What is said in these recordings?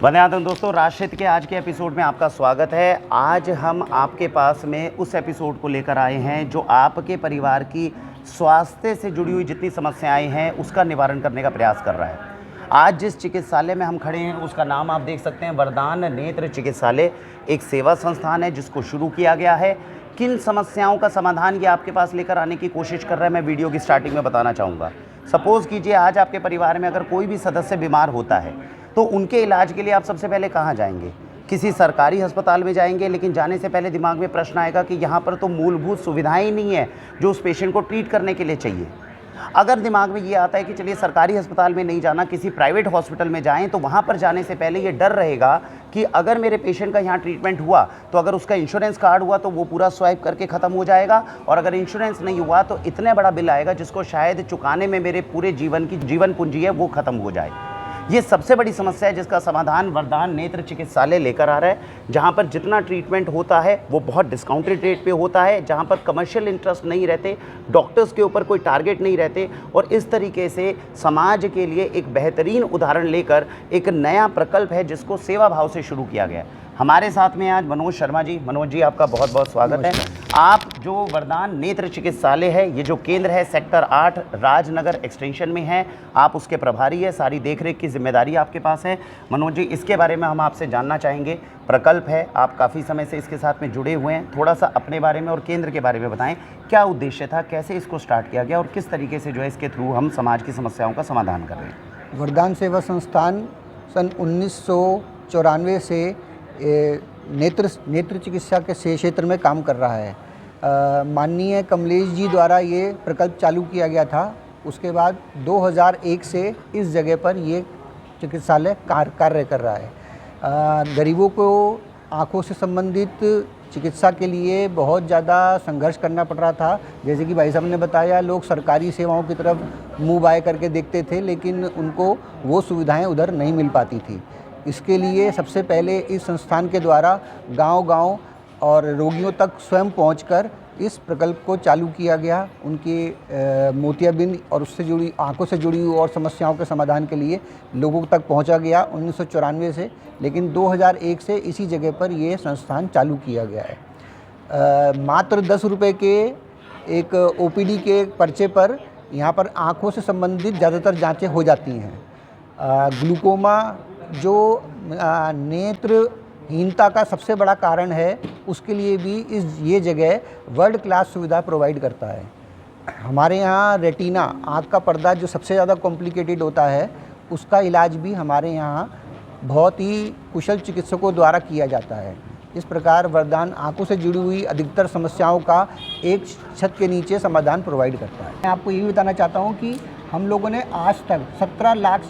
वंदे दोस्तों, राजक्षेत्र के आज के एपिसोड में आपका स्वागत है। आज हम आपके पास में उस एपिसोड को लेकर आए हैं जो आपके परिवार की स्वास्थ्य से जुड़ी हुई जितनी समस्याएं हैं उसका निवारण करने का प्रयास कर रहा है। आज जिस चिकित्सालय में हम खड़े हैं उसका नाम आप देख सकते हैं, वरदान नेत्र चिकित्सालय। एक सेवा संस्थान है जिसको शुरू किया गया है। किन समस्याओं का समाधान ये आपके पास लेकर आने की कोशिश कर रहा है, मैं वीडियो की स्टार्टिंग में बताना चाहूँगा। सपोज़ कीजिए आज आपके परिवार में अगर कोई भी सदस्य बीमार होता है तो उनके इलाज के लिए आप सबसे पहले कहाँ जाएंगे? किसी सरकारी अस्पताल में जाएंगे, लेकिन जाने से पहले दिमाग में प्रश्न आएगा कि यहाँ पर तो मूलभूत सुविधाएं ही नहीं है जो उस पेशेंट को ट्रीट करने के लिए चाहिए। अगर दिमाग में ये आता है कि चलिए सरकारी अस्पताल में नहीं जाना, किसी प्राइवेट हॉस्पिटल में जाएं, तो वहाँ पर जाने से पहले ये डर रहेगा कि अगर मेरे पेशेंट का यहाँ ट्रीटमेंट हुआ तो अगर उसका इंश्योरेंस कार्ड हुआ तो वो पूरा स्वाइप करके ख़त्म हो जाएगा, और अगर इंश्योरेंस नहीं हुआ तो इतने बड़ा बिल आएगा जिसको शायद चुकाने में मेरे पूरे जीवन की जीवन पूंजी है वो ख़त्म हो जाए। ये सबसे बड़ी समस्या है जिसका समाधान वरदान नेत्र चिकित्सालय लेकर आ रहा है, जहाँ पर जितना ट्रीटमेंट होता है वो बहुत डिस्काउंटेड रेट पे होता है, जहाँ पर कमर्शियल इंटरेस्ट नहीं रहते, डॉक्टर्स के ऊपर कोई टारगेट नहीं रहते, और इस तरीके से समाज के लिए एक बेहतरीन उदाहरण लेकर एक नया प्रकल्प है जिसको सेवा भाव से शुरू किया गया है। हमारे साथ में आज मनोज शर्मा जी। मनोज जी, आपका बहुत बहुत स्वागत है। आप जो वरदान नेत्र चिकित्सालय है, ये जो केंद्र है सेक्टर 8 राजनगर एक्सटेंशन में है, आप उसके प्रभारी है, सारी देखरेख की जिम्मेदारी आपके पास है। मनोज जी, इसके बारे में हम आपसे जानना चाहेंगे। प्रकल्प है, आप काफ़ी समय से इसके साथ में जुड़े हुए हैं, थोड़ा सा अपने बारे में और केंद्र के बारे में बताएं। क्या उद्देश्य था, कैसे इसको स्टार्ट किया गया और किस तरीके से जो है इसके थ्रू हम समाज की समस्याओं का समाधान कर रहे हैं? वरदान सेवा संस्थान सन 1994 से नेत्र चिकित्सा के क्षेत्र में काम कर रहा है। माननीय कमलेश जी द्वारा ये प्रकल्प चालू किया गया था। उसके बाद 2001 से इस जगह पर ये चिकित्सालय कार्य कर रहा है। गरीबों को आँखों से संबंधित चिकित्सा के लिए बहुत ज़्यादा संघर्ष करना पड़ रहा था। जैसे कि भाई साहब ने बताया, लोग सरकारी सेवाओं की तरफ मुँह बाएं करके देखते थे, लेकिन उनको वो सुविधाएं उधर नहीं मिल पाती थी। इसके लिए सबसे पहले इस संस्थान के द्वारा गांव-गांव और रोगियों तक स्वयं पहुंचकर इस प्रकल्प को चालू किया गया। उनके मोतियाबिंद और उससे जुड़ी आंखों से जुड़ी हुई और समस्याओं के समाधान के लिए लोगों तक पहुंचा गया 1994 से, लेकिन 2001 से इसी जगह पर ये संस्थान चालू किया गया है। मात्र 10 रुपये के एक OPD के पर्चे पर यहाँ पर आँखों से संबंधित ज़्यादातर जाँचें हो जाती हैं। ग्लूकोमा जो नेत्रहीनता का सबसे बड़ा कारण है, उसके लिए भी ये जगह वर्ल्ड क्लास सुविधा प्रोवाइड करता है। हमारे यहाँ रेटिना, आँख का पर्दा जो सबसे ज़्यादा कॉम्प्लिकेटेड होता है, उसका इलाज भी हमारे यहाँ बहुत ही कुशल चिकित्सकों द्वारा किया जाता है। इस प्रकार वरदान आँखों से जुड़ी हुई अधिकतर समस्याओं का एक छत के नीचे समाधान प्रोवाइड करता है। मैं आपको ये भी बताना चाहता हूँ कि हम लोगों ने आज तक 17 लाख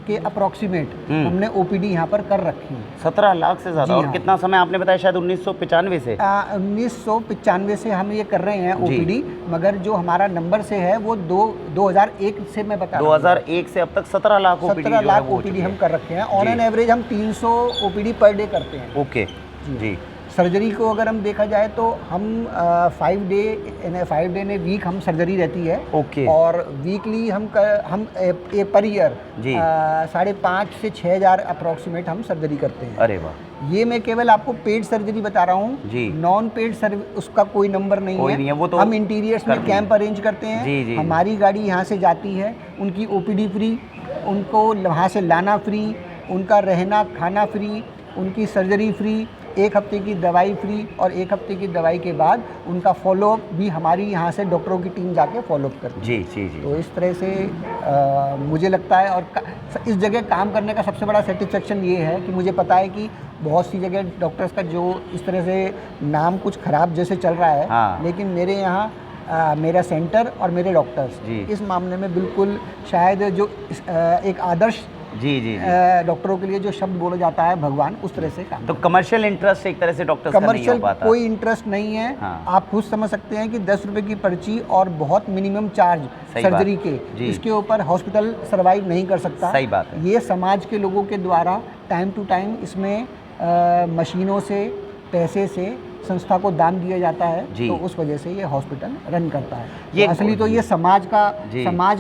के अप्रॉक्सीमेट हमने OPD यहाँ पर कर रखी है। 17 लाख से ज़्यादा। और कितना समय आपने बताया? शायद 1995 से 1995 से हम ये कर रहे हैं OPD, मगर जो हमारा नंबर से है वो 2001 से मैं बता रहा हूँ। 2001 से अब तक 17 लाख OPD हम कर रखे हैं। ऑन एन एवरेज हम 300 OPD पर डे करते हैं। ओके जी। सर्जरी को अगर हम देखा जाए तो हम 5 डे ने वीक हम सर्जरी रहती है। ओके। और वीकली हम पर ईयर 5,500 से 6,000 अप्रॉक्सीमेट हम सर्जरी करते हैं। अरे वाह। ये मैं केवल आपको पेड सर्जरी बता रहा हूँ जी। नॉन पेड उसका कोई नंबर नहीं है। वो तो हम इंटीरियर्स में कैंप अरेंज करते हैं जी। हमारी गाड़ी यहाँ से जाती है, उनकी OPD फ्री, उनको वहाँ से लाना फ्री, उनका रहना खाना फ्री, उनकी सर्जरी फ्री, 1 हफ्ते की दवाई फ्री, और 1 हफ्ते की दवाई के बाद उनका फॉलोअप भी हमारी यहाँ से डॉक्टरों की टीम जाके फॉलोअप करती है जी। तो इस तरह से मुझे लगता है, और इस जगह काम करने का सबसे बड़ा सेटिस्फेक्शन ये है कि मुझे पता है कि बहुत सी जगह डॉक्टर्स का जो इस तरह से नाम कुछ ख़राब जैसे चल रहा है। हाँ। लेकिन मेरे यहाँ मेरा सेंटर और मेरे डॉक्टर्स इस मामले में बिल्कुल शायद जो एक आदर्श जी डॉक्टरों के लिए जो शब्द बोला जाता है भगवान, उस तरह से काम। तो कमर्शियल इंटरेस्ट एक तरह से डॉक्टर्स का नहीं हो पाता। कोई इंटरेस्ट नहीं है। हाँ। आप खुद समझ सकते हैं कि 10 रुपए की पर्ची और बहुत मिनिमम चार्ज सर्जरी के, इसके ऊपर हॉस्पिटल सर्वाइव नहीं कर सकता। सही बात है। ये समाज के लोगों के द्वारा टाइम टू टाइम इसमें मशीनों से, पैसे से संस्था को दान दिया जाता है, जी। तो उस वजह से ये हॉस्पिटल रन करता है। ये तो असली तो ये समाज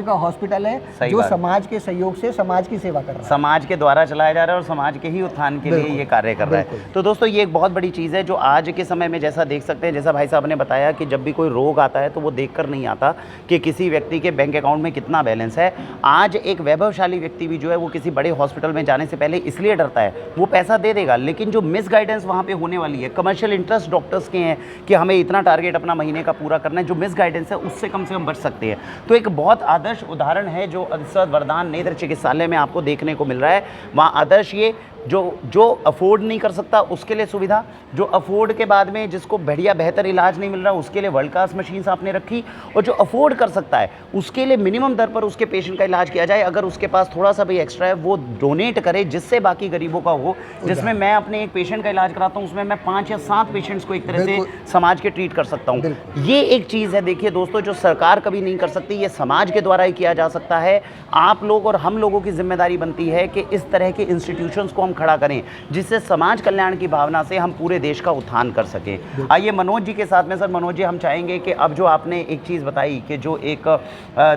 का हॉस्पिटल है, सही जो बात। समाज के सहयोग से समाज की सेवा कर रहा है, समाज के द्वारा चलाया जा रहा है और समाज के ही उत्थान के लिए बिल्कुल, ये कार्य कर रहा है। बिल्कुल। तो दोस्तों ये एक बहुत बड़ी चीज़ है जो आज के समय में जैसा देख सकते हैं, जैसा भाई साहब ने बताया कि जब भी कोई रोग आता है तो वो देखकर नहीं आता कि किसी व्यक्ति के बैंक अकाउंट में कितना बैलेंस है। आज एक वैभवशाली व्यक्ति भी जो है वो किसी बड़े हॉस्पिटल में जाने से पहले इसलिए डरता है, वो पैसा दे देगा, लेकिन जो मिस गाइडेंस वहाँ पे होने वाली है, कमर्शियल इंटरेस्ट डॉक्टर्स के हैं कि हमें इतना टारगेट अपना महीने का पूरा करना है, जो मिस गाइडेंस है उससे कम से कम बच सकते हैं। तो एक बहुत आदर्श उदाहरण है जो इस वक्त वरदान नेत्र चिकित्सालय में आपको देखने को मिल रहा है। वहाँ आदर्श ये जो अफोर्ड नहीं कर सकता उसके लिए सुविधा, जो अफोर्ड के बाद में जिसको बढ़िया बेहतर इलाज नहीं मिल रहा उसके लिए वर्ल्ड क्लास मशीन्स आपने रखी, और जो अफोर्ड कर सकता है उसके लिए मिनिमम दर पर उसके पेशेंट का इलाज किया जाए। अगर उसके पास थोड़ा सा भी एक्स्ट्रा है वो डोनेट करे, जिससे बाकी गरीबों का हो। जिसमें मैं अपने एक पेशेंट का इलाज कराता हूँ उसमें मैं 5 या 7 पेशेंट्स को एक तरह से समाज के ट्रीट कर सकता हूँ। ये एक चीज़ है, देखिए दोस्तों, जो सरकार कभी नहीं कर सकती, ये समाज के द्वारा ही किया जा सकता है। आप लोग और हम लोगों की जिम्मेदारी बनती है कि इस तरह के इंस्टीट्यूशंस को हम खड़ा करें जिससे समाज कल्याण की भावना से हम पूरे देश का उत्थान कर सकें। आइए मनोज जी के साथ में। सर मनोज जी, हम चाहेंगे कि अब जो आपने एक चीज़ बताई कि जो एक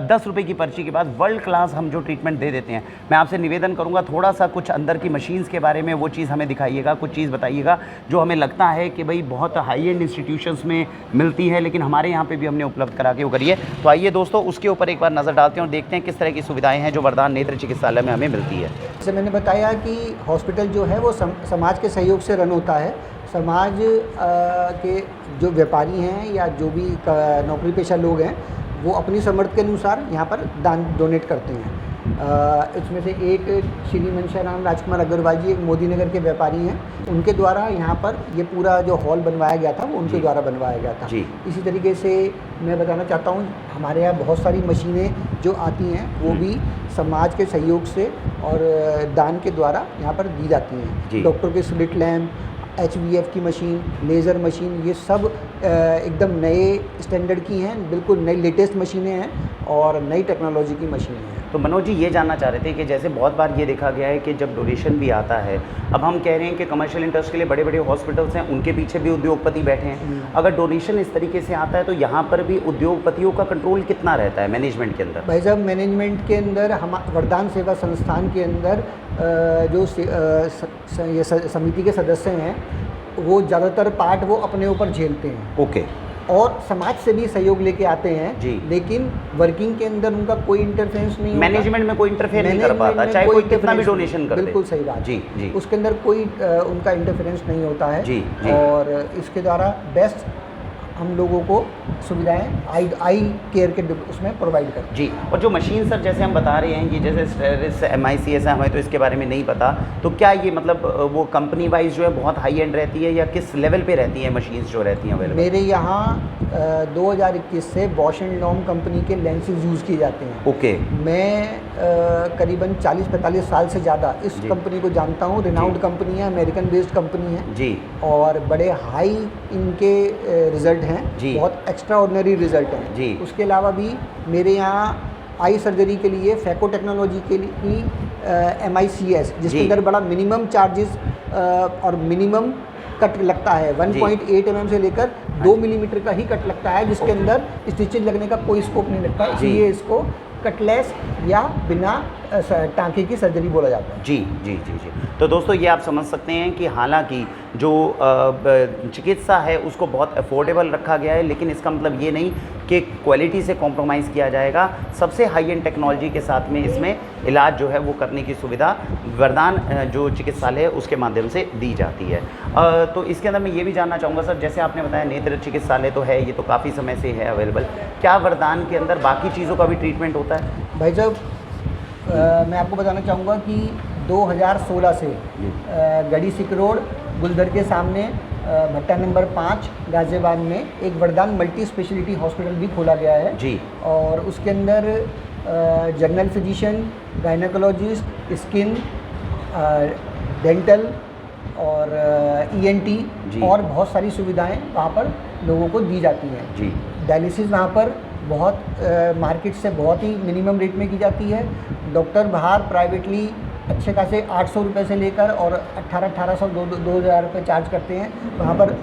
10 रुपये की पर्ची के बाद वर्ल्ड क्लास हम जो ट्रीटमेंट दे देते हैं, मैं आपसे निवेदन करूंगा थोड़ा सा कुछ अंदर की मशीन्स के बारे में वो चीज़ हमें दिखाइएगा, कुछ चीज़ बताइएगा जो हमें लगता है कि भाई बहुत हाई एंड इंस्टीट्यूशंस में मिलती है लेकिन हमारे यहाँ पे भी हमने उपलब्ध करा के वो करिए। तो आइए दोस्तों उसके ऊपर एक बार नज़र डालते हैं और देखते हैं किस तरह की सुविधाएँ हैं जो वरदान नेत्र चिकित्सालय में हमें मिलती है। जैसे मैंने बताया कि हॉस्पिटल जो है वो समाज के सहयोग से रन होता है। समाज के जो व्यापारी हैं या जो भी नौकरी पेशा लोग हैं वो अपनी सामर्थ्य के अनुसार यहाँ पर दान डोनेट करते हैं। इसमें से एक श्री मनशाराम राजकुमार अग्रवाल जी एक मोदी नगर के व्यापारी हैं, उनके द्वारा यहाँ पर ये पूरा जो हॉल बनवाया गया था वो उनके द्वारा बनवाया गया था। इसी तरीके से मैं बताना चाहता हूँ हमारे यहाँ बहुत सारी मशीनें जो आती हैं वो भी समाज के सहयोग से और दान के द्वारा यहाँ पर दी जाती हैं। डॉक्टर के स्लिट लैम्प, HVF की मशीन, लेज़र मशीन, ये सब एकदम नए स्टैंडर्ड की हैं, बिल्कुल नई लेटेस्ट मशीनें हैं और नई टेक्नोलॉजी की मशीनें हैं। तो मनोज जी ये जानना चाह रहे थे कि जैसे बहुत बार ये देखा गया है कि जब डोनेशन भी आता है, अब हम कह रहे हैं कि कमर्शियल इंटरेस्ट के लिए बड़े बड़े हॉस्पिटल्स हैं, उनके पीछे भी उद्योगपति बैठे हैं। अगर डोनेशन इस तरीके से आता है तो यहाँ पर भी उद्योगपतियों का कंट्रोल कितना रहता है मैनेजमेंट के अंदर? भाई साहब, मैनेजमेंट के अंदर हम वरदान सेवा संस्थान के अंदर जो ये समिति के सदस्य हैं वो ज़्यादातर पार्ट वो अपने ऊपर झेलते हैं। ओके। और समाज से भी सहयोग लेके आते हैं जी। लेकिन वर्किंग के अंदर उनका कोई इंटरफेरेंस नहीं होता। मैनेजमेंट में कोई इंटरफेयर नहीं कर पाता, चाहे कोई कितना भी डोनेशन कर दे। बिल्कुल सही बात। जी जी। उसके अंदर कोई उनका इंटरफेरेंस नहीं होता है। जी जी। और इसके द्वारा बेस्ट हम लोगों को सुविधाएं आई केयर के उसमें प्रोवाइड करते हैं। जी। और जो मशीन सर जैसे हम बता रहे हैं, ये जैसे स्टेरिस MICS है, हमें तो इसके बारे में नहीं पता, तो क्या ये मतलब वो कंपनी वाइज जो है बहुत हाई एंड रहती है या किस लेवल पे रहती है मशीन्स जो रहती हैं अवेलेबल? मेरे यहाँ 2021 से बॉश एंड लॉन्ग कंपनी के लेंसेज यूज़ किए जाते हैं। ओके। मैं करीबन 40-45 साल से ज़्यादा इस कंपनी को जानता हूँ। रिनाउंड कंपनी है, अमेरिकन बेस्ड कंपनी है जी, और बड़े हाई इनके रिजल्ट हैं, बहुत एक्स्ट्रा ऑर्डिनरी रिजल्ट हैं जी। उसके अलावा भी मेरे यहाँ आई सर्जरी के लिए फैको टेक्नोलॉजी के लिए MICS, जिसके अंदर बड़ा मिनिमम चार्जेस और मिनिमम कट लगता है 1.8 mm से लेकर 2 मिलीमीटर का ही कट लगता है, जिसके अंदर स्टिचेज लगने का कोई स्कोप नहीं लगता, इसलिए इसको कटलेस या बिना टांके की सर्जरी बोला जाता है। जी जी जी जी। तो दोस्तों ये आप समझ सकते हैं कि हालांकि जो चिकित्सा है उसको बहुत अफोर्डेबल रखा गया है, लेकिन इसका मतलब ये नहीं कि क्वालिटी से कॉम्प्रोमाइज़ किया जाएगा। सबसे हाई एंड टेक्नोलॉजी के साथ में इसमें इलाज जो है वो करने की सुविधा वरदान जो चिकित्सालय है उसके माध्यम से दी जाती है। तो इसके अंदर मैं ये भी जानना चाहूँगा सर, जैसे आपने बताया नेत्र चिकित्सालय तो है, ये तो काफ़ी समय से है अवेलेबल, क्या वरदान के अंदर बाकी चीज़ों का भी ट्रीटमेंट होता है? भाई साहब, मैं आपको बताना चाहूँगा कि 2016 से गढ़ी सिक रोड गुलदर के सामने भट्टा नंबर 5 गाज़ियाबाद में एक वरदान मल्टी स्पेशलिटी हॉस्पिटल भी खोला गया है जी। और उसके अंदर general physician, gynaecologist, skin, dental और ENT और बहुत सारी सुविधाएं वहाँ पर लोगों को दी जाती हैं जी। डायलिसिस वहाँ पर बहुत मार्केट से बहुत ही मिनिमम रेट में की जाती है। डॉक्टर बाहर प्राइवेटली अच्छे खासे 800 रुपये से लेकर और 1800 2000 रुपये चार्ज करते हैं। वहाँ पर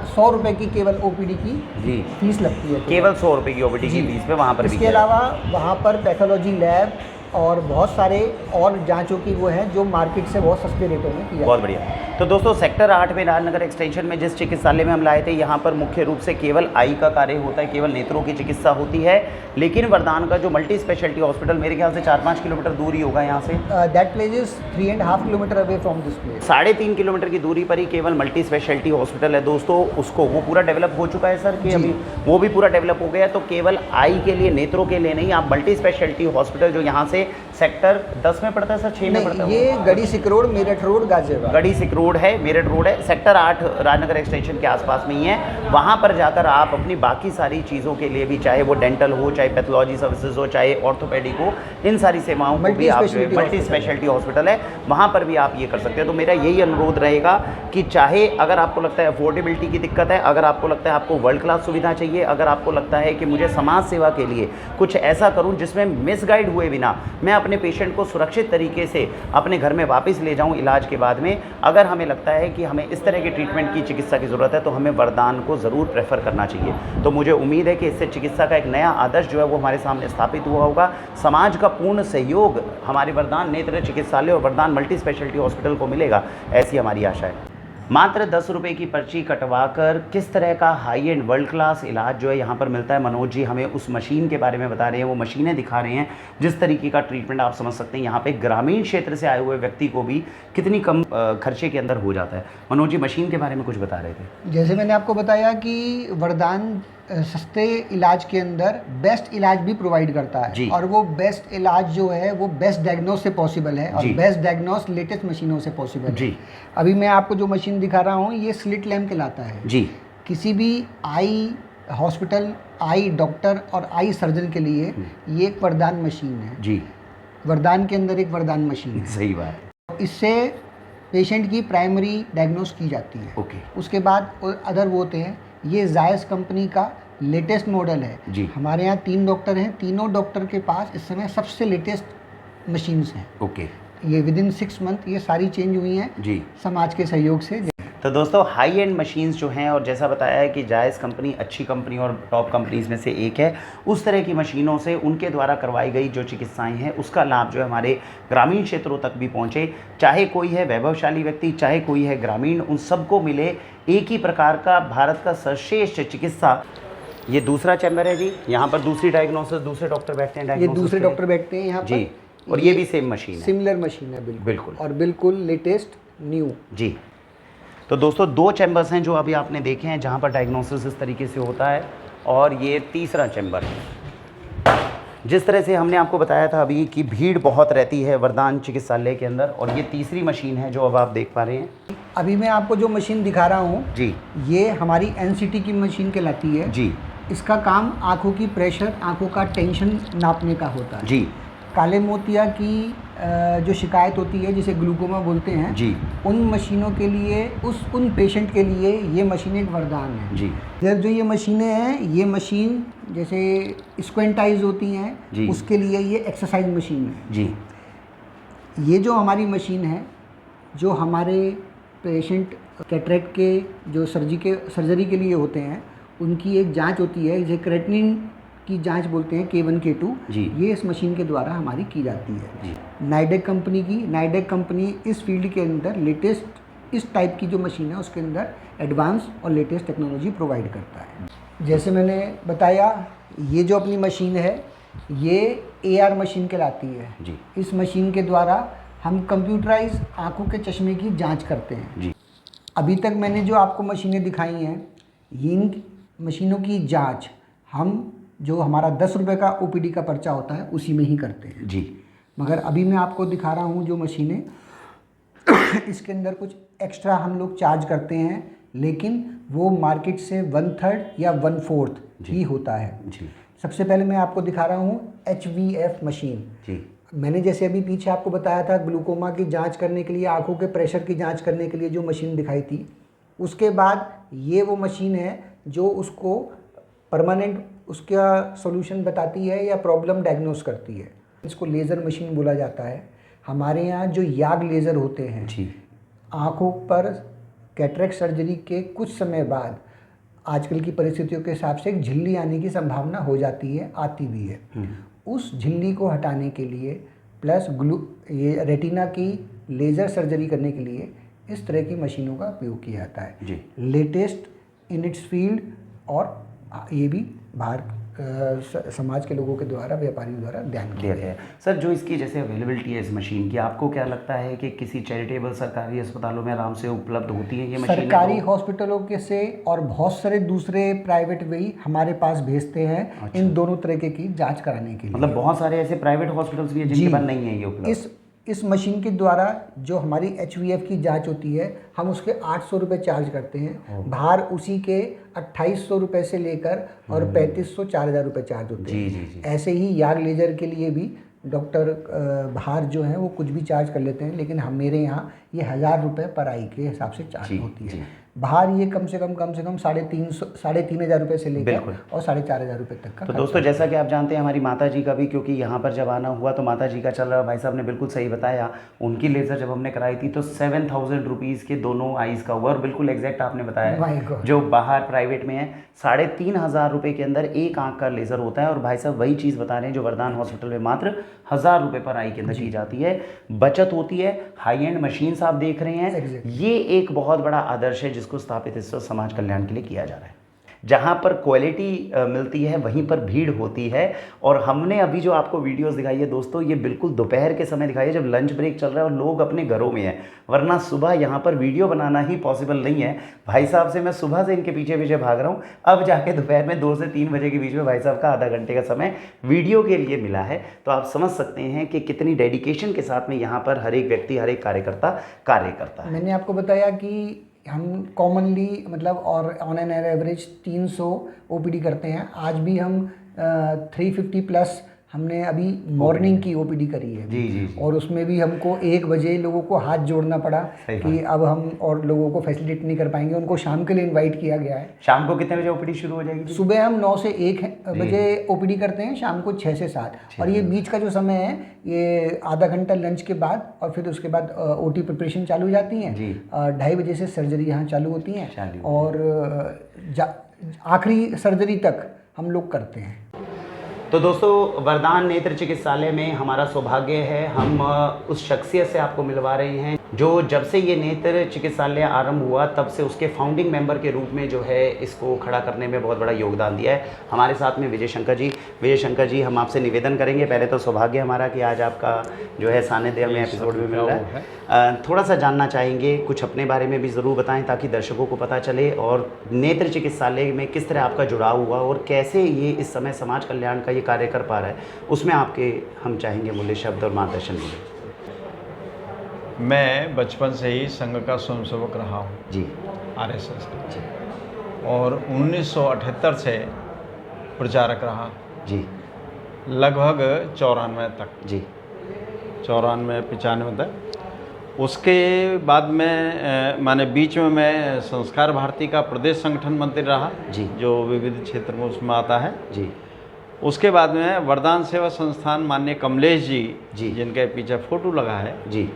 100 रुपये की केवल ओपीडी की जी फीस लगती है। केवल 100 रुपये की ओपीडी की फीस पे वहाँ पर भी इसके अलावा वहाँ पर पैथोलॉजी लैब और बहुत सारे और जांचों की वो है जो मार्केट से बहुत सस्ते रेटों में किया। बहुत बढ़िया। तो दोस्तों सेक्टर 8 में राजनगर एक्सटेंशन में जिस चिकित्सालय में हम लाए थे, यहाँ पर मुख्य रूप से केवल आई का कार्य होता है, केवल नेत्रों की चिकित्सा होती है। लेकिन वरदान का जो मल्टी स्पेशलिटी हॉस्पिटल मेरे ख्याल से 4-5 किलोमीटर दूर ही होगा यहाँ से। That place is 3.5 kilometre away from this place. 3.5 kilometre की दूरी पर ही केवल मल्टी स्पेशलिटी हॉस्पिटल है दोस्तों। उसको वो पूरा डेवलप हो चुका है सर कि अभी वो भी पूरा डेवलप हो गया है। तो केवल आई के लिए, नेत्रों के लिए नहीं, आप मल्टी स्पेशलिटी हॉस्पिटल जो यहाँ से सेक्टर 10 में पड़ता है सर, 6 में पड़ता है? ये गढ़ी सिकरोड, मेरठ रोड, गाजियाबाद। गढ़ी सिकरोड है, मेरठ रोड है, सेक्टर 8 राजनगर एक्सटेंशन के आसपास में ही है। वहाँ पर जाकर आप अपनी बाकी सारी चीज़ों के लिए भी, चाहे वो डेंटल हो, चाहे पैथोलॉजी सर्विसेज हो, चाहे ऑर्थोपेडिक हो, इन सारी सेवाओं को भी आप मल्टी स्पेशलिटी हॉस्पिटल है, वहाँ पर भी आप ये कर सकते हो। तो मेरा यही अनुरोध रहेगा कि चाहे अगर आपको लगता है अफोर्डेबिलिटी की दिक्कत है, अगर आपको लगता है आपको वर्ल्ड क्लास सुविधा चाहिए, अगर आपको लगता है कि मुझे समाज सेवा के लिए कुछ ऐसा करूँ जिसमें मिसगाइड हुए बिना मैं अपने पेशेंट को सुरक्षित तरीके से अपने घर में वापस ले जाऊं इलाज के बाद में, अगर हमें लगता है कि हमें इस तरह के ट्रीटमेंट की चिकित्सा की ज़रूरत है, तो हमें वरदान को ज़रूर प्रेफर करना चाहिए। तो मुझे उम्मीद है कि इससे चिकित्सा का एक नया आदर्श जो है वो हमारे सामने स्थापित हुआ होगा। समाज का पूर्ण सहयोग हमारे वरदान नेत्र चिकित्सालय और वरदान मल्टी स्पेशलिटी हॉस्पिटल को मिलेगा, ऐसी हमारी आशा है। मात्र 10 रुपये की पर्ची कटवाकर किस तरह का हाई एंड वर्ल्ड क्लास इलाज जो है यहाँ पर मिलता है, मनोज जी हमें उस मशीन के बारे में बता रहे हैं, वो मशीनें दिखा रहे हैं, जिस तरीके का ट्रीटमेंट आप समझ सकते हैं यहाँ पे ग्रामीण क्षेत्र से आए हुए व्यक्ति को भी कितनी कम खर्चे के अंदर हो जाता है। मनोज जी मशीन के बारे में कुछ बता रहे थे। जैसे मैंने आपको बताया कि वरदान सस्ते इलाज के अंदर बेस्ट इलाज भी प्रोवाइड करता है, और वो बेस्ट इलाज जो है वो बेस्ट डायग्नोस से पॉसिबल है, और बेस्ट डायग्नोस लेटेस्ट मशीनों से पॉसिबल है। अभी मैं आपको जो मशीन दिखा रहा हूँ ये स्लिट लैम्प कहलाता है जी। किसी भी आई हॉस्पिटल, आई डॉक्टर और आई सर्जन के लिए ये एक वरदान मशीन है जी। वरदान के अंदर एक वरदान मशीन है। सही बात। इससे पेशेंट की प्राइमरी डायग्नोस की जाती है। उसके बाद अदर वो होते हैं। ये जायस कंपनी का लेटेस्ट मॉडल है जी। हमारे यहाँ 3 डॉक्टर हैं, तीनों डॉक्टर के पास इस समय सबसे लेटेस्ट मशीन्स हैं। ये विदिन 6 मंथ ये सारी चेंज हुई हैं जी, समाज के सहयोग से। तो दोस्तों हाई एंड मशीन्स जो हैं, और जैसा बताया है कि जायज़ कंपनी अच्छी कंपनी और टॉप कंपनीज़ में से एक है, उस तरह की मशीनों से उनके द्वारा करवाई गई जो चिकित्साएं हैं उसका लाभ जो है हमारे ग्रामीण क्षेत्रों तक भी पहुंचे। चाहे कोई है वैभवशाली व्यक्ति, चाहे कोई है ग्रामीण, उन सबको मिले एक ही प्रकार का भारत का सर्वश्रेष्ठ चिकित्सा। ये दूसरा चैम्बर है जी, यहाँ पर दूसरी डायग्नोसिस, दूसरे डॉक्टर बैठते हैं, ये दूसरे डॉक्टर बैठते हैं यहाँ जी। और ये भी सेम मशीन है, सिमिलर मशीन है बिल्कुल, और बिल्कुल लेटेस्ट न्यू जी। तो दोस्तों 2 चैम्बर्स हैं जो अभी आपने देखे हैं जहाँ पर डायग्नोसिस इस तरीके से होता है, और ये तीसरा चैम्बर है। जिस तरह से हमने आपको बताया था अभी कि भीड़ बहुत रहती है वरदान चिकित्सालय के अंदर, और ये तीसरी मशीन है जो अब आप देख पा रहे हैं। अभी मैं आपको जो मशीन दिखा रहा हूँ जी, ये हमारी एनसीटी की मशीन कहलाती है जी। इसका काम आँखों की प्रेशर, आँखों का टेंशन नापने का होता है जी। काले मोतिया की जो शिकायत होती है जिसे ग्लूकोमा बोलते हैं जी, उन मशीनों के लिए, उन पेशेंट के लिए ये मशीन एक वरदान है जी। जो ये मशीनें हैं, ये मशीन जैसे स्क्वेंटाइज होती हैं उसके लिए ये एक्सरसाइज मशीन है जी। ये जो हमारी मशीन है, जो हमारे पेशेंट कैटरेक्ट के जो सर्जरी के लिए होते हैं उनकी एक जांच होती है, जिसे क्रेटिनिन की जांच बोलते हैं, K1 K2 जी। ये इस मशीन के द्वारा हमारी की जाती है जी। नाइडेक कंपनी इस फील्ड के अंदर लेटेस्ट इस टाइप की जो मशीन है उसके अंदर एडवांस और लेटेस्ट टेक्नोलॉजी प्रोवाइड करता है। जैसे मैंने बताया, ये जो अपनी मशीन है ये AR मशीन कहलाती है जी। इस मशीन के द्वारा हम कंप्यूटराइज आँखों के चश्मे की जाँच करते हैं जी। अभी तक मैंने जो आपको मशीनें दिखाई हैं, इन मशीनों की जाँच हम जो हमारा 10 रुपये का OPD का पर्चा होता है उसी में ही करते हैं जी। मगर अभी मैं आपको दिखा रहा हूँ जो मशीनें, इसके अंदर कुछ एक्स्ट्रा हम लोग चार्ज करते हैं, लेकिन वो मार्केट से 1/3 या 1/4 ही होता है जी। सबसे पहले मैं आपको दिखा रहा हूँ HVF मशीन जी। मैंने जैसे अभी पीछे आपको बताया था ग्लूकोमा की जांच करने के लिए, आँखों के प्रेशर की जांच करने के लिए जो मशीन दिखाई थी, उसके बाद ये वो मशीन है जो उसको परमानेंट उसका सॉल्यूशन बताती है या प्रॉब्लम डायग्नोस करती है। इसको लेज़र मशीन बोला जाता है। हमारे यहाँ जो याग लेज़र होते हैं, जी आँखों पर कैटरेक्ट सर्जरी के कुछ समय बाद आजकल की परिस्थितियों के हिसाब से एक झिल्ली आने की संभावना हो जाती है, आती भी है। उस झिल्ली को हटाने के लिए प्लस ये रेटिना की लेज़र सर्जरी करने के लिए इस तरह की मशीनों का उपयोग किया जाता है। जी लेटेस्ट इन इट्स फील्ड, और ये भी बाहर समाज के लोगों के द्वारा, व्यापारियों द्वारा ध्यान दिया किया गया है। सर, जो इसकी जैसे अवेलेबिलिटी है इस मशीन की, आपको क्या लगता है कि किसी चैरिटेबल सरकारी अस्पतालों में आराम से उपलब्ध होती है ये मशीन? सरकारी हॉस्पिटलों के से और बहुत सारे दूसरे प्राइवेट भी हमारे पास भेजते हैं इन दोनों तरीके की जांच कराने के लिए। मतलब बहुत सारे ऐसे प्राइवेट हॉस्पिटल्स भी हैं जिनके पास नहीं है ये उपलब्ध। इस मशीन के द्वारा जो हमारी HVF की जांच होती है, हम उसके 800 रुपये चार्ज करते हैं। बाहर उसी के 2800 रुपये से लेकर और 3500 4000 रुपये चार्ज होते हैं। जी। ऐसे ही याग लेजर के लिए भी डॉक्टर बाहर जो हैं वो कुछ भी चार्ज कर लेते हैं, लेकिन हम मेरे यहाँ ये 1000 रुपये पर आई के हिसाब से चार्ज होती है। बाहर ये कम से कम 3,500 रुपये से लेकर और 4,500 रुपये तक का। तो दोस्तों, जैसा कि आप जानते हैं हमारी माता जी का भी, क्योंकि यहाँ पर जब आना हुआ तो माता जी का चल रहा, भाई साहब ने बिल्कुल सही बताया, उनकी लेज़र जब हमने कराई थी तो 7000 रुपीज़ के दोनों आइज़ का हुआ, और बिल्कुल एग्जैक्ट आपने बताया। जो बाहर प्राइवेट में है 3500 रुपये के अंदर एक आँख का लेज़र होता है, और भाई साहब वही चीज़ बता रहे हैं जो वरदान हॉस्पिटल में मात्र 1000 रुपये पर आई के अंदर की जाती है। बचत होती है, हाई एंड मशीन्स आप देख रहे हैं। ये एक बहुत बड़ा आदर्श है जिसको स्थापित इस वक्त समाज कल्याण के लिए किया जा रहा है। जहाँ पर क्वालिटी मिलती है वहीं पर भीड़ होती है। और हमने अभी जो आपको वीडियोस दिखाई है दोस्तों, ये बिल्कुल दोपहर के समय दिखाई है जब लंच ब्रेक चल रहा है और लोग अपने घरों में हैं, वरना सुबह यहाँ पर वीडियो बनाना ही पॉसिबल नहीं है। भाई साहब से मैं सुबह से इनके पीछे पीछे भाग रहा हूँ, अब जाके दोपहर में 2 से 3 बजे के बीच में भाई साहब का आधा घंटे का समय वीडियो के लिए मिला है। तो आप समझ सकते हैं कि कितनी डेडिकेशन के साथ में यहाँ पर हर एक व्यक्ति, हर एक कार्यकर्ता कार्य करता है। मैंने आपको बताया कि हम कॉमनली मतलब और ऑन एन एवरेज 300 OPD करते हैं। आज भी हम 350 प्लस हमने अभी मॉर्निंग की OPD करी है। जी। और उसमें भी हमको 1 बजे लोगों को हाथ जोड़ना पड़ा कि अब हम और लोगों को फैसिलिटेट नहीं कर पाएंगे, उनको शाम के लिए इनवाइट किया गया है। शाम को कितने बजे OPD शुरू हो जाएगी? सुबह हम 9 से 1 बजे OPD करते हैं, शाम को 6 से 7। और ये बीच का जो समय है ये आधा घंटा लंच के बाद, और फिर उसके बाद OT प्रिपरेशन चालू हो जाती है। 2:30 बजे से सर्जरी यहाँ चालू होती है, और आखिरी सर्जरी तक हम लोग करते हैं। तो दोस्तों, वरदान नेत्र चिकित्सालय में हमारा सौभाग्य है, हम उस शख्सियत से आपको मिलवा रहे हैं जो जब से ये नेत्र चिकित्सालय आरंभ हुआ तब से उसके फाउंडिंग मेंबर के रूप में जो है इसको खड़ा करने में बहुत बड़ा योगदान दिया है। हमारे साथ में विजय शंकर जी, हम आपसे निवेदन करेंगे, पहले तो सौभाग्य हमारा कि आज आपका जो है सानिध्य में एपिसोड में मिल रहा है। थोड़ा सा जानना चाहेंगे, कुछ अपने बारे में भी ज़रूर बताएं ताकि दर्शकों को पता चले, और नेत्र चिकित्सालय में किस तरह आपका जुड़ाव हुआ और कैसे ये इस समय समाज कल्याण का ये कार्य कर पा रहा है, उसमें आपके हम चाहेंगे मूल्य शब्द और मार्गदर्शन मिले। मैं बचपन से ही संघ का स्वयंसेवक रहा हूँ जी, RSS का, और 1978 से प्रचारक रहा जी, लगभग 94 तक जी, 94-95 तक। उसके बाद में माने बीच में मैं संस्कार भारती का प्रदेश संगठन मंत्री रहा जी, जो विविध क्षेत्र में उसमें आता है जी। उसके बाद में वरदान सेवा संस्थान माननीय कमलेश जी, जिनके पीछे फोटो लगा है, जी,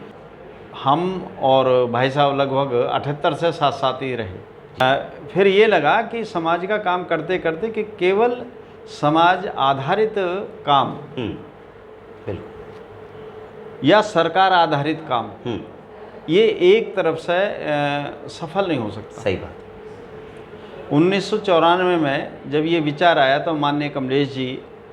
हम और भाई साहब लगभग 78 से साथ साथ ही रहे। फिर ये लगा कि समाज का काम करते करते कि केवल समाज आधारित काम बिल्कुल, या सरकार आधारित काम ये एक तरफ से सफल नहीं हो सकता। सही बात। 1994 में जब ये विचार आया तो माननीय कमलेश जी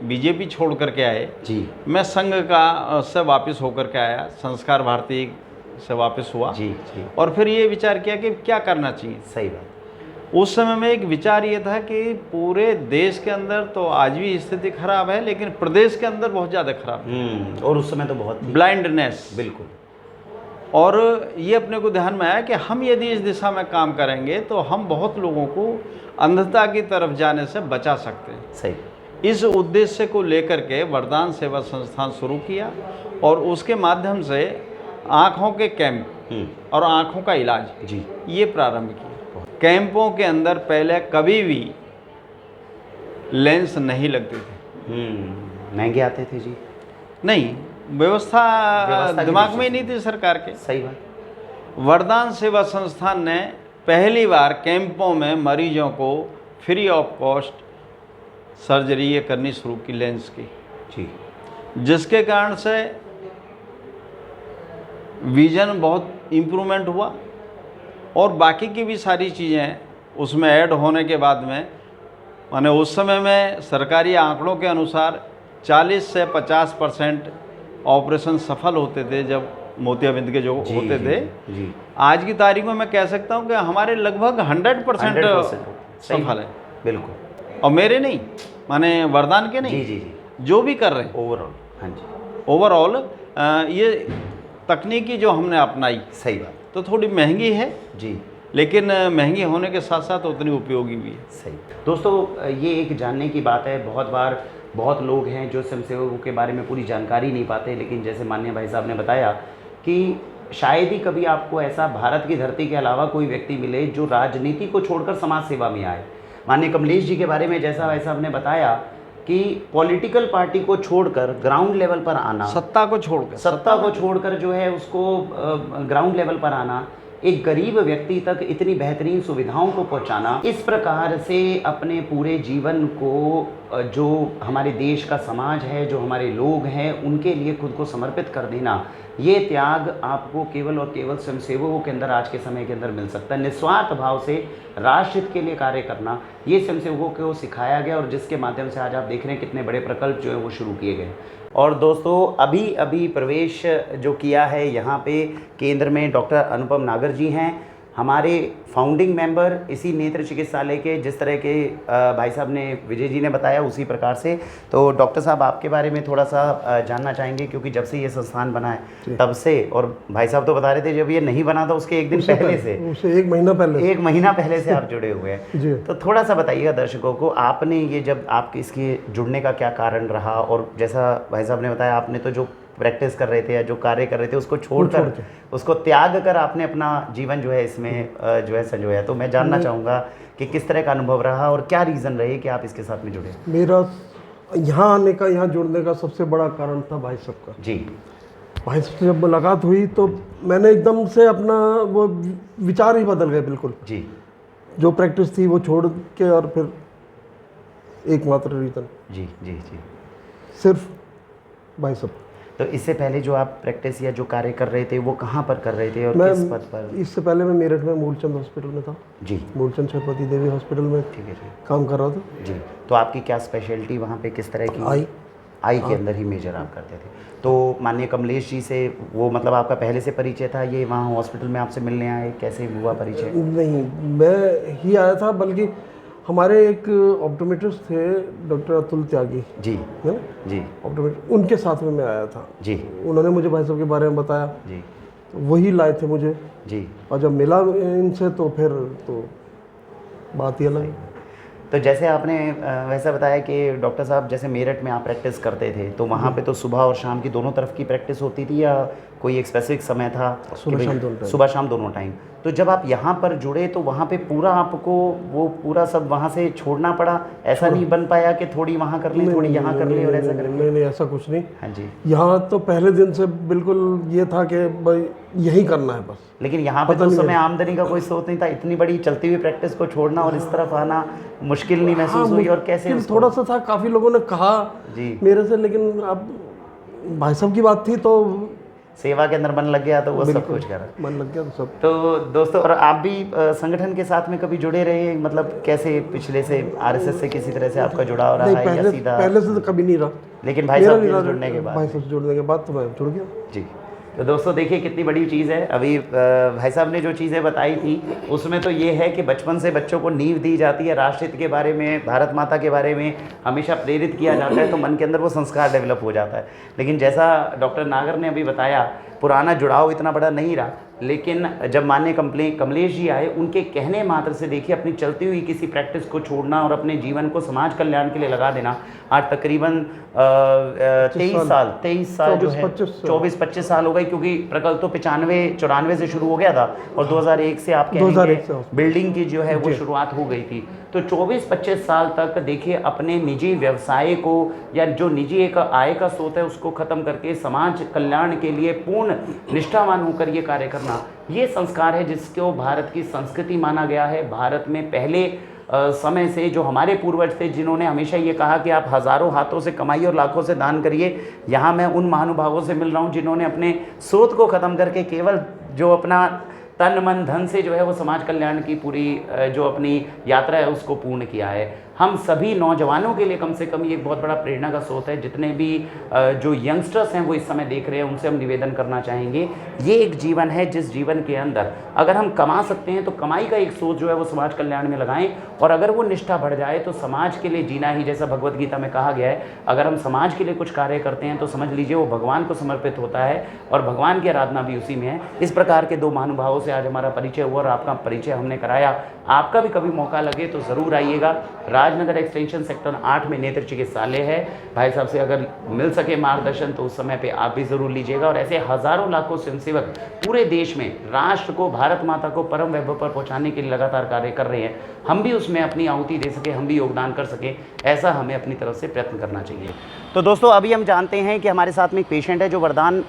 बीजेपी छोड़ करके आए जी, मैं संघ का से वापस होकर के आया, संस्कार भारती से वापस हुआ जी, जी। और फिर ये विचार किया कि क्या करना चाहिए। सही बात। उस समय में एक विचार ये था कि पूरे देश के अंदर तो आज भी स्थिति खराब है, लेकिन प्रदेश के अंदर बहुत ज़्यादा खराब है, और उस समय तो बहुत ब्लाइंडनेस। बिल्कुल। और ये अपने को ध्यान में आया कि हम यदि इस दिशा में काम करेंगे तो हम बहुत लोगों को अंधता की तरफ जाने से बचा सकते हैं। सही। इस उद्देश्य को लेकर के वरदान सेवा संस्थान शुरू किया, और उसके माध्यम से आँखों के कैंप और आँखों का इलाज जी, ये प्रारंभ किया। कैंपों के अंदर पहले कभी भी लेंस नहीं लगते थे। महंगे आते थे जी? नहीं, व्यवस्था की दिमाग में ही दृष्टि नहीं थी सरकार के। सही बात। वरदान सेवा संस्थान ने पहली बार कैंपों में मरीजों को फ्री ऑफ कॉस्ट सर्जरी ये करनी शुरू की, लेंस की, जी जिसके कारण से विजन बहुत इम्प्रूवमेंट हुआ और बाकी की भी सारी चीज़ें उसमें ऐड होने के बाद में, माने उस समय में सरकारी आंकड़ों के अनुसार 40 से 50% ऑपरेशन सफल होते थे जब मोतियाबिंद के जो जी, होते जी, थे। जी आज की तारीख में मैं कह सकता हूं कि हमारे लगभग 100% 100% सफल है। बिल्कुल। और मेरे नहीं, माने वरदान के नहीं, जी जी जी जो भी कर रहे हैं ओवरऑल। हाँ जी ओवरऑल ये तकनीकी जो हमने अपनाई सही बात। तो थोड़ी महंगी है, जी लेकिन महंगी होने के साथ साथ उतनी उपयोगी भी है। सही। दोस्तों ये एक जानने की बात है, बहुत बार बहुत लोग हैं जो स्वयंसेवकों के बारे में पूरी जानकारी नहीं पाते, लेकिन जैसे माननीय भाई साहब ने बताया कि शायद ही कभी आपको ऐसा भारत की धरती के अलावा कोई व्यक्ति मिले जो राजनीति को छोड़कर समाज सेवा में आए। माननीय कमलेश जी के बारे में जैसा भाई साहब ने बताया कि पॉलिटिकल पार्टी को छोड़कर ग्राउंड लेवल पर आना, सत्ता को छोड़कर जो है उसको ग्राउंड लेवल पर आना, एक गरीब व्यक्ति तक इतनी बेहतरीन सुविधाओं को पहुंचाना, इस प्रकार से अपने पूरे जीवन को जो हमारे देश का समाज है, जो हमारे लोग हैं, उनके लिए खुद को समर्पित कर देना, ये त्याग आपको केवल और केवल स्वयंसेवकों के अंदर आज के समय के अंदर मिल सकता है। निस्वार्थ भाव से राष्ट्र हित के लिए कार्य करना, ये स्वयंसेवकों को सिखाया गया और जिसके माध्यम से आज आप देख रहे हैं कितने बड़े प्रकल्प जो है वो शुरू किए गए। और दोस्तों अभी अभी प्रवेश जो किया है यहाँ पे केंद्र में डॉक्टर अनुपम नागर जी हैं, हमारे फाउंडिंग मेंबर इसी नेत्र चिकित्सालय के। जिस तरह के भाई साहब ने, विजय जी ने बताया उसी प्रकार से। तो डॉक्टर साहब आपके बारे में थोड़ा सा जानना चाहेंगे, क्योंकि जब से ये संस्थान बना है तब से, और भाई साहब तो बता रहे थे जब ये नहीं बना था उसके एक दिन पहले से, उससे एक महीना पहले से आप जुड़े हुए हैं। जी। तो थोड़ा सा बताइएगा दर्शकों को, आपने ये जब आपके इसके जुड़ने का क्या कारण रहा, और जैसा भाई साहब ने बताया आपने तो जो प्रैक्टिस कर रहे थे या जो कार्य कर रहे थे उसको छोड़कर, उसको त्याग कर आपने अपना जीवन जो है इसमें जो है संजोया। तो मैं जानना चाहूँगा कि किस तरह का अनुभव रहा और क्या रीज़न रहे कि आप इसके साथ में जुड़े। मेरा यहाँ आने का, यहाँ जुड़ने का सबसे बड़ा कारण था भाई साहब का। जी। भाई साहब से जब मुलाकात हुई तो मैंने एकदम से अपना वो विचार ही बदल गए बिल्कुल। जी। जो प्रैक्टिस थी वो छोड़ के, और फिर एकमात्र रीज़न जी जी जी सिर्फ भाई साहब। तो इससे पहले जो आप प्रैक्टिस या जो कार्य कर रहे थे वो कहाँ पर कर रहे थे और किस पद पर? इससे पहले मैं मेरठ में मूलचंद हॉस्पिटल में था। जी। मूलचंद छत्रपति देवी हॉस्पिटल में ठीक है जी। काम कर रहा था। जी। तो आपकी क्या स्पेशलिटी वहाँ पे किस तरह की? आई के अंदर ही मेजर आप करते थे। तो माननीय कमलेश जी से वो मतलब आपका पहले से परिचय था, ये वहाँ हॉस्पिटल में आपसे मिलने आए, कैसे हुआ परिचय? नहीं, मैं ही आया था, बल्कि हमारे एक ऑप्टोमेट्रिस्ट थे डॉक्टर अतुल त्यागी जी, है ना जी, ऑप्टोमेट्रिस्ट, उनके साथ में मैं आया था जी। उन्होंने मुझे भाई साहब के बारे में बताया जी, तो वही लाए थे मुझे जी। और जब मिला इनसे तो फिर तो बात ही अलग। तो जैसे आपने वैसा बताया कि डॉक्टर साहब जैसे मेरठ में आप प्रैक्टिस करते थे तो वहाँ पे तो सुबह और शाम की दोनों तरफ की प्रैक्टिस होती थी या कोई एक स्पेसिफिक समय था? सुबह शाम दोनों टाइम। तो जब आप यहाँ पर जुड़े तो वहाँ पे पूरा आपको वो पूरा सब वहाँ से छोड़ना पड़ा, ऐसा नहीं बन पाया कि थोड़ी वहाँ कर लें थोड़ी यहाँ कर लें और ऐसा करें? नहीं, ऐसा कुछ नहीं। हाँ जी। यहाँ तो पहले दिन से बिल्कुल ये था कि भाई यही करना है बस। लेकिन यहाँ पे तो उस समय आमदनी का कोई स्रोत नहीं था, इतनी बड़ी चलती हुई प्रैक्टिस को छोड़ना और इस तरफ आना मुश्किल नहीं महसूस हुई? और कैसे? थोड़ा सा था, काफ़ी लोगों ने कहा जी मेरे से, लेकिन अब भाई साहब की बात थी तो सेवा के अंदर मन लग गया तो वो सब कुछ करा, मन लग गया तो सब। तो दोस्तों और आप भी संगठन के साथ में कभी जुड़े रहे, मतलब कैसे पिछले से आरएसएस से किसी तरह से आपका जुड़ाव रहा है या सीधा? पहले से तो कभी नहीं रहा, लेकिन भाई साहब से जुड़ने के बाद? भाई साहब से जुड़ने के बाद तो मैं जुड़ गया जी। तो दोस्तों देखिए कितनी बड़ी चीज़ है। अभी भाई साहब ने जो चीज़ें बताई थी उसमें तो ये है कि बचपन से बच्चों को नींव दी जाती है, राष्ट्रहित के बारे में, भारत माता के बारे में हमेशा प्रेरित किया जाता है, तो मन के अंदर वो संस्कार डेवलप हो जाता है। लेकिन जैसा डॉक्टर नागर ने अभी बताया पुराना जुड़ाव इतना बड़ा नहीं रहा, लेकिन जब माननीय कमलेश जी आए, उनके कहने मात्र से देखिए अपनी चलती हुई किसी प्रैक्टिस को छोड़ना और अपने जीवन को समाज कल्याण के लिए लगा देना। आज तकरीबन 23 साल जो है 24-25 साल हो गए, क्योंकि प्रकल्प तो 95-94 से शुरू हो गया था और 2001 से आप कहेंगे बिल्डिंग की जो है वो शुरुआत हो गई थी। तो 24-25 साल तक देखिए अपने निजी व्यवसाय को या जो निजी एक आय का स्रोत है उसको ख़त्म करके समाज कल्याण के लिए पूर्ण निष्ठावान होकर ये कार्य करना, ये संस्कार है जिसको भारत की संस्कृति माना गया है। भारत में पहले समय से जो हमारे पूर्वज थे जिन्होंने हमेशा ये कहा कि आप हज़ारों हाथों से कमाइए और लाखों से दान करिए, यहाँ मैं उन महानुभावों से मिल रहा हूँ जिन्होंने अपने स्रोत को ख़त्म करके केवल जो अपना तन मन धन से जो है वो समाज कल्याण की पूरी जो अपनी यात्रा है उसको पूर्ण किया है। हम सभी नौजवानों के लिए कम से कम ये एक बहुत बड़ा प्रेरणा का स्रोत है। जितने भी जो यंगस्टर्स हैं वो इस समय देख रहे हैं, उनसे हम निवेदन करना चाहेंगे, ये एक जीवन है जिस जीवन के अंदर अगर हम कमा सकते हैं तो कमाई का एक स्रोत जो है वो समाज कल्याण में लगाएं, और अगर वो निष्ठा बढ़ जाए तो समाज के लिए जीना ही, जैसा भगवत गीता में कहा गया है, अगर हम समाज के लिए कुछ कार्य करते हैं तो समझ लीजिए वो भगवान को समर्पित होता है और भगवान की आराधना भी उसी में है। इस प्रकार के दो महानुभावों से आज हमारा परिचय हुआ और आपका परिचय हमने कराया। आपका भी कभी मौका लगे तो ज़रूर आइएगा। राजनगर एक्सटेंशन सेक्टर 8 में नेत्र चिकित्सालय है। भाई साहब से अगर मिल सके मार्गदर्शन तो उस समय पे आप भी ज़रूर लीजिएगा। और ऐसे हज़ारों लाखों स्वयंसेवक पूरे देश में राष्ट्र को, भारत माता को परम वैभव पर पहुंचाने के लिए लगातार कार्य कर रहे हैं। हम भी उसमें अपनी आहुति दे सकें, हम भी योगदान कर सकें, ऐसा हमें अपनी तरफ से प्रयत्न करना चाहिए। तो दोस्तों अभी हम जानते हैं कि हमारे साथ में एक पेशेंट है जो वरदान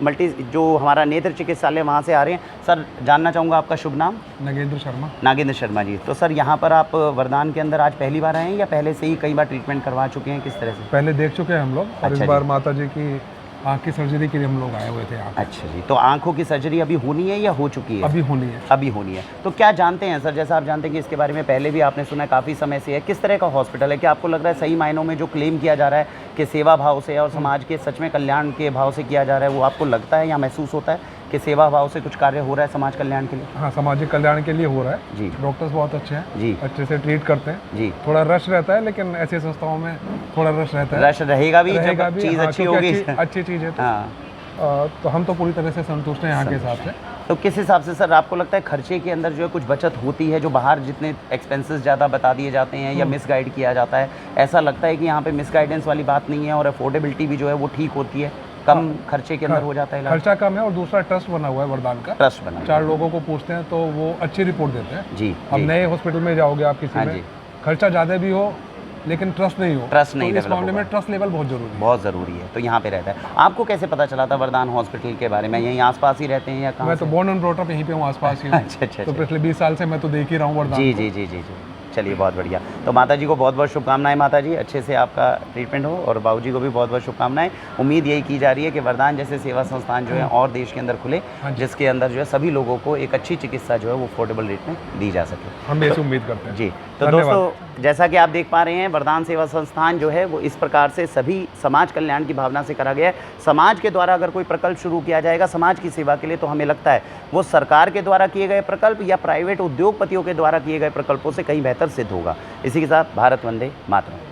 जो हमारा नेत्र चिकित्सालय वहाँ से आ रहे हैं। सर जानना चाहूँगा आपका शुभ नाम? नागेंद्र शर्मा। नागेंद्र शर्मा जी। तो सर यहाँ पर आप वरदान के अंदर आज पहली बार आए हैं या पहले से ही कई बार ट्रीटमेंट करवा चुके हैं, किस तरह से? पहले देख चुके हैं हम लोग और अच्छा इस बार जी। माता जी की आँख की सर्जरी के लिए हम लोग आए हुए थे यहाँ पे। अच्छा जी। तो आंखों की सर्जरी अभी होनी है या हो चुकी है? अभी होनी है। अभी होनी है। तो क्या जानते हैं सर, जैसा आप जानते हैं कि इसके बारे में पहले भी आपने सुना है, काफ़ी समय से है, किस तरह का हॉस्पिटल है? क्या आपको लग रहा है सही मायनों में जो क्लेम किया जा रहा है कि सेवा भाव से और समाज के सच में कल्याण के भाव से किया जा रहा है, वो आपको लगता है या महसूस होता है कि सेवा भाव से कुछ कार्य हो रहा है समाज कल्याण के लिए? हाँ, सामाजिक कल्याण के लिए हो रहा है जी। डॉक्टर्स बहुत अच्छे हैं जी। अच्छे से ट्रीट करते हैं जी। थोड़ा रश रहता है लेकिन ऐसी संस्थाओं में थोड़ा रश रहता है। रश रहेगा भी रहेगा जब भी, चीज़ हाँ, अच्छी क्योंकि होगी। अच्छी चीज़ है हाँ। तो हम तो पूरी तरह से संतुष्ट हैं यहाँ के हिसाब से। तो किस हिसाब से सर आपको लगता है खर्चे के अंदर जो है कुछ बचत होती है, जो बाहर जितने एक्सपेंसेस ज़्यादा बता दिए जाते हैं या मिसगाइड किया जाता है, ऐसा लगता है कि यहाँ पे मिसगाइडेंस वाली बात नहीं है और अफोर्डेबिलिटी भी जो है वो ठीक होती है, कम खर्चे के अंदर हो जाता है इलाज? खर्चा कम है और दूसरा ट्रस्ट बना हुआ है वरदान का। ट्रस्ट बना 4 लोगों को पूछते हैं तो वो अच्छी रिपोर्ट देते हैं। जी। अब जी। नए हॉस्पिटल में जाओगे आप किसी हाँ में, जी। खर्चा ज़्यादा भी हो लेकिन ट्रस्ट नहीं हो, ट्रस्ट नहीं तो इस develop मामले में होगा। ट्रस्ट लेवल बहुत जरूरी है। बहुत ज़रूरी है। तो यहाँ पे रहता है। आपको कैसे पता चला था वरदान हॉस्पिटल के बारे में? यहीं आसपास ही रहते हैं या कहाँ मैं तो से? बोर्न एंड ब्रॉट अप यहीं पे हूँ, आसपास ही हूँ। अच्छा अच्छा तो अच्छा। पिछले 20 साल से मैं तो देख ही रहा हूँ वरदान जी को। जी जी जी जी। चलिए बहुत बढ़िया। तो माता जी को बहुत बहुत शुभकामनाएं। माता जी अच्छे से आपका ट्रीटमेंट हो और बाबू जी को भी बहुत बहुत शुभकामनाएं। उम्मीद यही की जा रही है कि वरदान जैसे सेवा संस्थान जो है और देश के अंदर खुले, जिसके अंदर जो है सभी लोगों को एक अच्छी चिकित्सा जो है वो अफोर्डेबल रेट में दी जा सके। हम ऐसे उम्मीद करते हैं। जी। तो धन्यवाद। दोस्तों जैसा कि आप देख पा रहे हैं वरदान सेवा संस्थान जो है वो इस प्रकार से सभी समाज कल्याण की भावना से करा गया है। समाज के द्वारा अगर कोई प्रकल्प शुरू किया जाएगा समाज की सेवा के लिए, तो हमें लगता है वो सरकार के द्वारा किए गए प्रकल्प या प्राइवेट उद्योगपतियों के द्वारा किए गए प्रकल्पों से कहीं बेहतर सिद्ध होगा। इसी के साथ भारत वंदे मातरम।